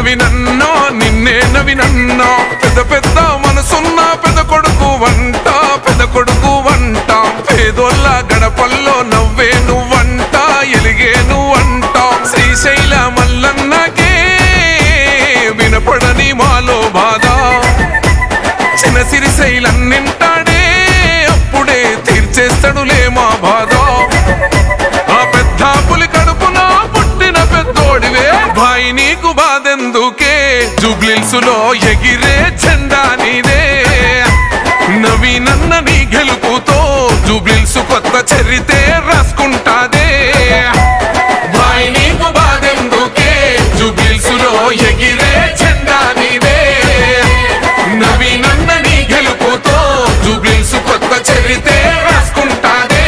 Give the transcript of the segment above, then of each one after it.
నవినన్నో నిన్నే నవినన్నో పెద్ద పెద్ద మనసున్న పెద్ద కొడుకు వంట పెద్ద కొడుకు వంట పేదోళ్ళ గడపల్లో నవ్వే నువ్వంట ఎలిగే నువ్వంట శ్రీశైల మల్లన్నకే వినపడని మాలో బాధ చిన్న సిరిశైలన్నింటాడే అప్పుడే తీర్చేస్తాడులే మా బాధ ఆ పెద్ద పులి కడుపున పుట్టిన పెద్దోడివే భాయి నీకు బాధెందుకే జూబ్లీహిల్స్లో ఎగిరే జెండా నీదే నవీనన్న నీ గెలుపుతో జూబ్లీహిల్స్ కొత్త చరితే రాసుకుంటాదే భాయి నీకు బాధెందుకే జూబ్లీహిల్స్లో ఎగిరే జెండా నీదే నవీనన్న నీ గెలుపుతో జూబ్లీహిల్స్ కొత్త చరితే రాసుకుంటాదే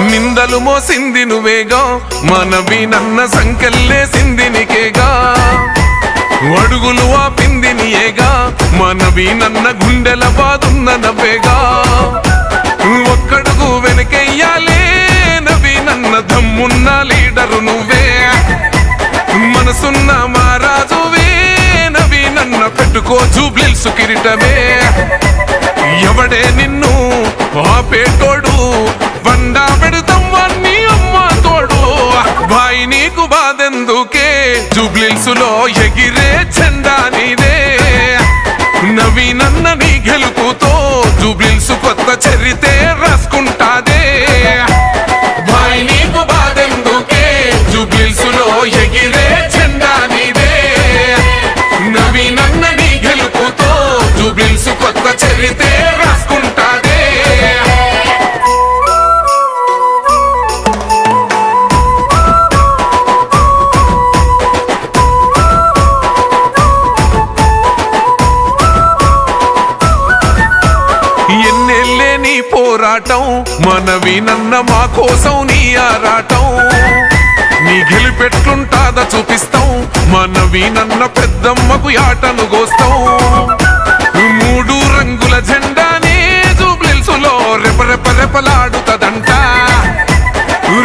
నిందలు మోసింది నువ్వేగా మనవీనన్న సంకెళ్ళేసింది నీకేగా అడుగులు ఆపింది నీయేగా మనవీనన్న గుండెల బాదున్న నవ్వేగా ఒక్కడుగు వెనకెయ్యాలే నవీనన్న దమ్మున్న లీడరు నువ్వే మనసున్న మహారాజువే నవీనన్న పెట్టుకో జూబ్లీహిల్స్ కిరీటమే ఎవడే నిన్ను ఆపేటోడు బండా పెడతాం వాణ్ణి అమ్మ తోడు భాయి నీకు బాధెందుకే జూబ్లీహిల్స్లో ఎగిరే జెండా నీదే నవీనన్న నీ గెలుపుతో జూబ్లీహిల్స్ కొత్త చరితే రాసుకుంటాదే భాయి నీకు బాధెందుకే జూబ్లీహిల్స్లో ఎగిరే జెండా నీదే నవీనన్న నీ గెలుపుతో జూబ్లీహిల్స్ కొత్త చరితే రాసుకుంటాదే ఎన్నెళ్ళే నీ పోరాటం మనవీనన్న మా కోసం నీ ఆరాటం నీ గెలిపెట్లుంటాదా చూపిస్తాం మనవీనన్న పెద్దమ్మకు యాటను గోస్తాం మూడు రంగుల జెండానే జూబ్లీహిల్స్లో రెపరెపరెపలాడుతదంట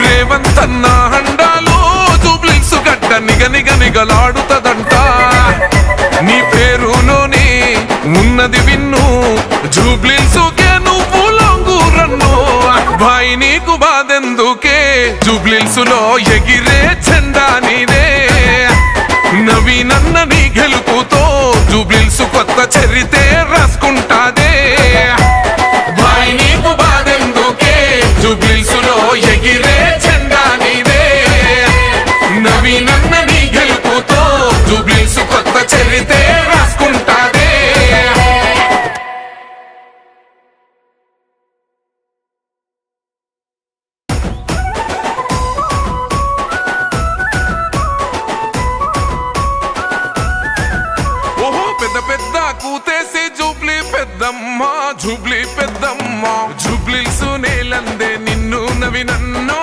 రేవంతన్న హండాలో జూబ్లీహిల్స్ గడ్డ నిగనిగనిగలాడుతదంట నీ పేరులోనే ఉన్నది విన్ను జూబ్లీహిల్స్కే నువ్వు లొంగురన్ను భాయి నీకు బాధెందుకే జూబ్లీహిల్స్లో ఎగిరే జెండా నీదే నవీనన్న నీ గెలుపుతో జూబ్లీహిల్స్ కొత్త చరితే రాసుకుంటాదే భాయి నీకు బాధెందుకే జూబ్లీహిల్స్లో ఎగిరే జెండా నీదే నవీనన్న నీ గెలుపుతో జూబ్లీహిల్స్ కొత్త చరితే రాసుకుంటాదే ఓహో పెద్ద పెద్ద కూతేసి జూబ్లీ పెద్దమ్మ జూబ్లీ పెద్దమ్మ జూబ్లీహిల్స్ నేలందే నిన్ను నవీనన్నో